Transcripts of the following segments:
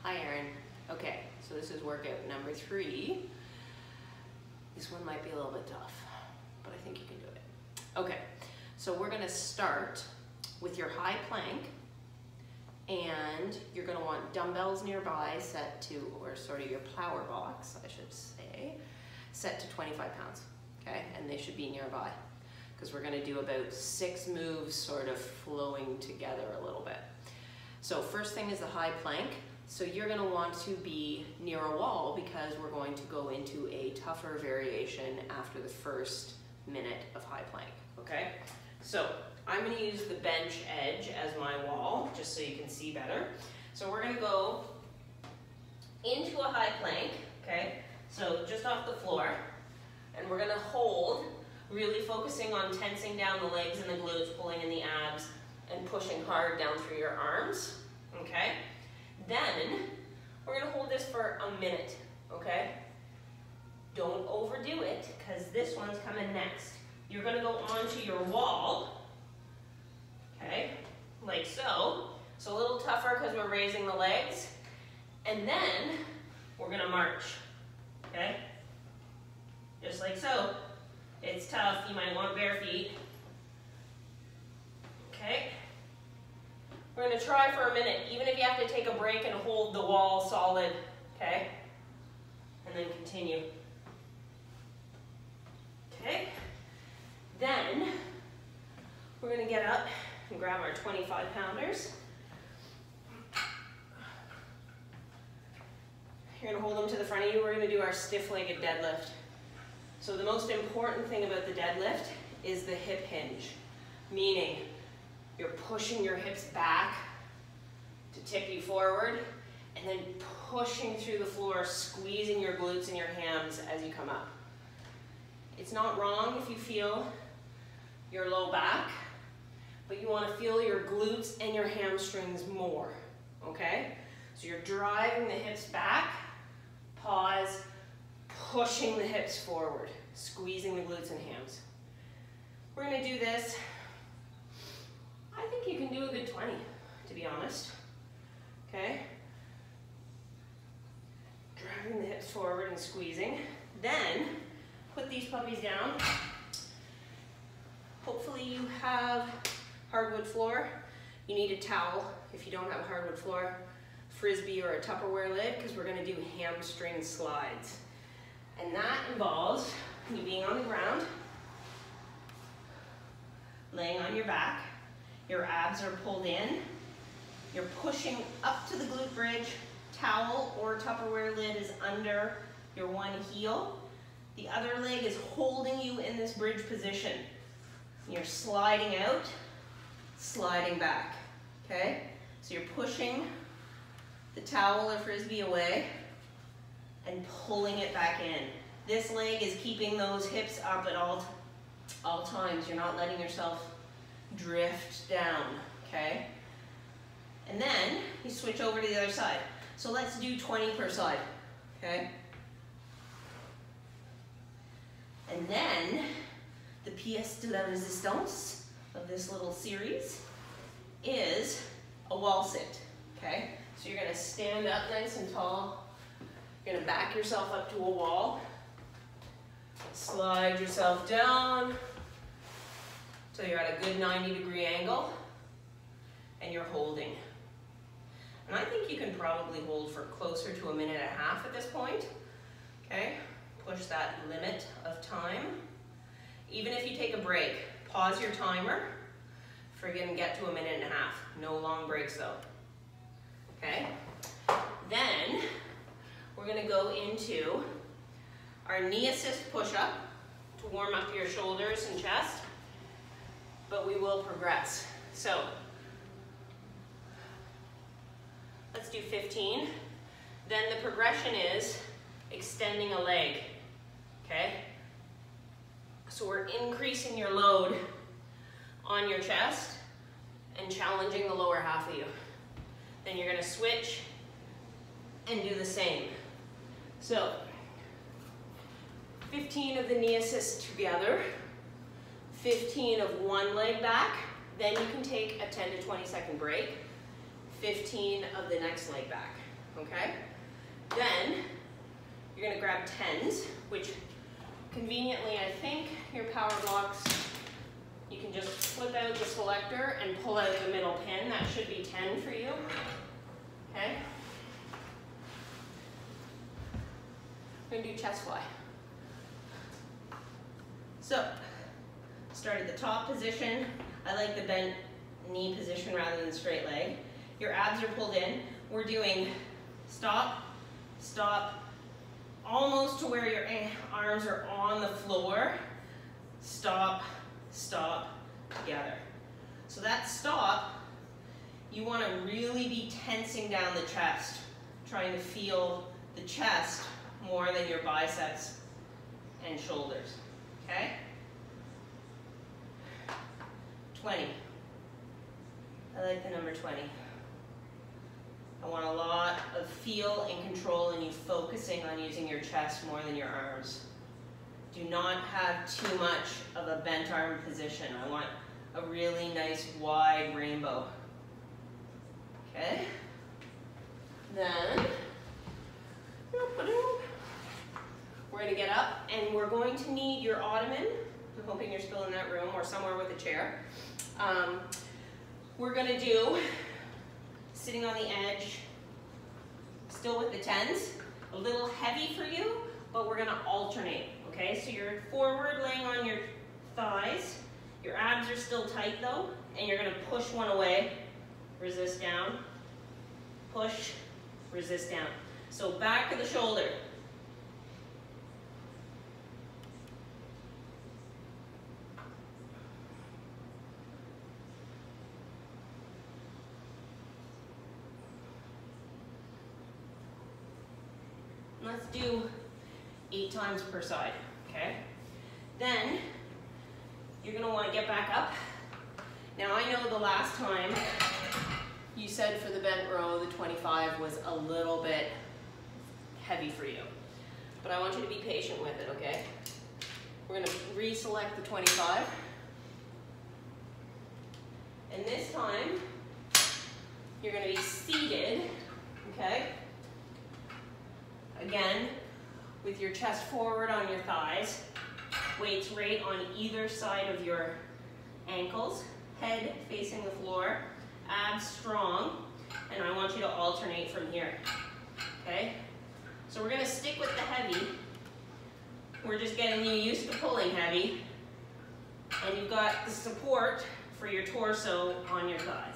Hi, Erin. Okay, so this is workout number 3. This one might be a little bit tough, but I think you can do it. Okay, so we're gonna start with your high plank, and you're gonna want dumbbells nearby set to, or sort of your power box, I should say, set to 25 pounds, okay? And they should be nearby, because we're gonna do about 6 moves sort of flowing together a little bit. So first thing is the high plank. So you're gonna want to be near a wall because we're going to go into a tougher variation after the first minute of high plank, okay? So I'm gonna use the bench edge as my wall, just so you can see better. So we're gonna go into a high plank, okay? So just off the floor, and we're gonna hold, really focusing on tensing down the legs and the glutes, pulling in the abs, and pushing hard down through your arms, okay? Then we're gonna hold this for a minute, okay? Don't overdo it, because this one's coming next. You're gonna go onto your wall, okay, like so. So a little tougher because we're raising the legs. And then we're gonna march, okay? Just like so. It's tough, you might want bare feet. Okay? We're gonna try for a minute, even if you have to take a break and hold the wall solid, okay? And then continue. Okay? Then, we're gonna get up and grab our 25-pounders. You're gonna hold them to the front of you. We're gonna do our stiff-legged deadlift. So the most important thing about the deadlift is the hip hinge, meaning you're pushing your hips back to tip you forward, and then pushing through the floor, squeezing your glutes and your hams as you come up. It's not wrong if you feel your low back, but you want to feel your glutes and your hamstrings more, okay? So you're driving the hips back, pause, pushing the hips forward, squeezing the glutes and hams. We're going to do this. I think you can do a good 20, to be honest, okay? Driving the hips forward and squeezing. Then, put these puppies down. Hopefully you have hardwood floor. You need a towel if you don't have a hardwood floor, Frisbee or a Tupperware lid, because we're gonna do hamstring slides. And that involves you being on the ground, laying on your back, your abs are pulled in, you're pushing up to the glute bridge, towel or Tupperware lid is under your one heel, the other leg is holding you in this bridge position. You're sliding out, sliding back, okay? So you're pushing the towel or Frisbee away and pulling it back in. This leg is keeping those hips up at all times. You're not letting yourself drift down, okay? And then you switch over to the other side. So let's do 20 per side, okay? And then the pièce de la résistance of this little series is a wall sit, okay? So you're gonna stand up nice and tall. You're gonna back yourself up to a wall. Slide yourself down till you're at a good 90-degree angle, and you're holding. And I think you can probably hold for closer to a minute and a half at this point, okay? Push that limit of time. Even if you take a break, pause your timer, friggin' get to a minute and a half. No long breaks though, okay? Then, we're gonna go into our knee assist push-up to warm up your shoulders and chest, but we will progress. So, let's do 15. Then the progression is extending a leg, okay? So we're increasing your load on your chest and challenging the lower half of you. Then you're gonna switch and do the same. So, 15 of the knee assists together, 15 of one leg back, then you can take a 10 to 20 second break, 15 of the next leg back, okay? Then you're gonna grab 10s, which conveniently, I think your power blocks, you can just flip out the selector and pull out the middle pin. That should be 10 for you, okay? We're gonna do chest fly. So, start at the top position. I like the bent knee position rather than straight leg. Your abs are pulled in. We're doing stop, stop, almost to where your arms are on the floor. Stop, stop, together. So that stop, you want to really be tensing down the chest, trying to feel the chest more than your biceps and shoulders, okay? 20. I like the number 20. I want a lot of feel and control and you focusing on using your chest more than your arms. Do not have too much of a bent arm position. I want a really nice wide rainbow. Okay? Then, we're going to get up and we're going to need your ottoman. I'm hoping you're still in that room or somewhere with a chair. We're going to do sitting on the edge, still with the 10s, a little heavy for you, but we're going to alternate, okay? So you're forward laying on your thighs, your abs are still tight though, and you're going to push one away, resist down, push, resist down. So back of the shoulder. Let's do 8 times per side, okay? Then, you're gonna wanna get back up. Now I know the last time you said for the bent row, the 25 was a little bit heavy for you. But I want you to be patient with it, okay? We're gonna reselect the 25. And this time, you're gonna be seated, okay? Again, with your chest forward on your thighs, weights right on either side of your ankles, head facing the floor, abs strong, and I want you to alternate from here, okay? So we're gonna stick with the heavy. We're just getting you used to pulling heavy, and you've got the support for your torso on your thighs,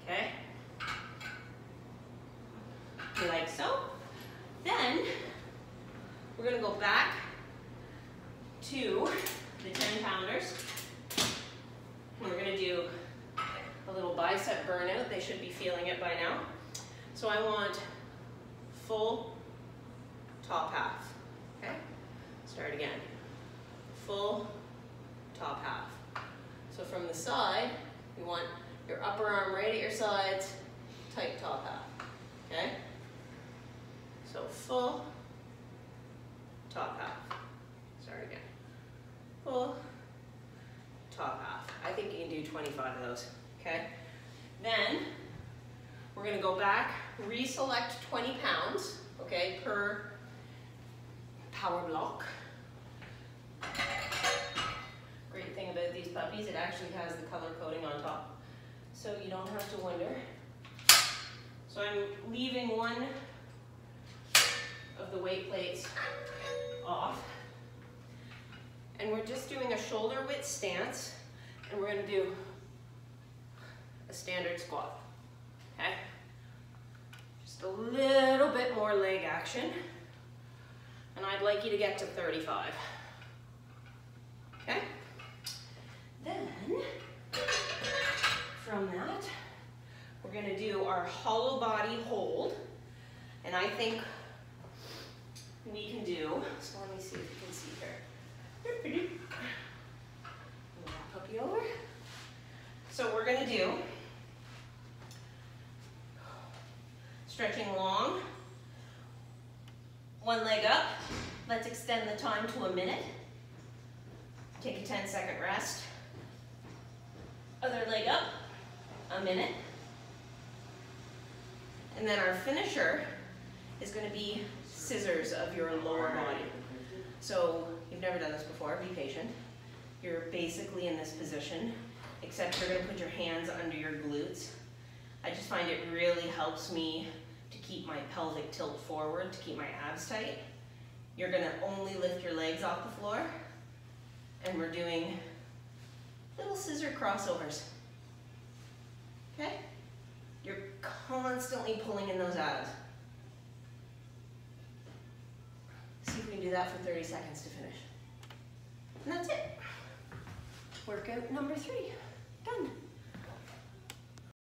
okay? Like so. Then, we're going to go back to the 10-pounders. We're going to do a little bicep burnout. They should be feeling it by now. So I want full top half. Okay? Start again. Full top half. So from the side, you want your upper arm right at your sides, tight top half. Okay? So full top half. Start again. Full top half. I think you can do 25 of those, okay? Then we're gonna go back, reselect 20 pounds, okay, per power block. Great thing about these puppies, it actually has the color coding on top, so you don't have to wonder. So I'm leaving one of the weight plates off. And we're just doing a shoulder width stance, and we're gonna do a standard squat, okay? Just a little bit more leg action, and I'd like you to get to 35, okay? Then, from that, we're gonna do our hollow body hold, and I think we can do, so let me see if you can see here. Puppy over. So we're going to do stretching long, one leg up. Let's extend the time to a minute. Take a 10-second rest. Other leg up, a minute. And then our finisher is going to be scissors of your lower body. So you've never done this before, be patient. You're basically in this position, except you're going to put your hands under your glutes. I just find it really helps me to keep my pelvic tilt forward, to keep my abs tight. You're going to only lift your legs off the floor, and we're doing little scissor crossovers. Okay? You're constantly pulling in those abs. See if we can do that for 30 seconds to finish. And that's it. Workout number 3, done.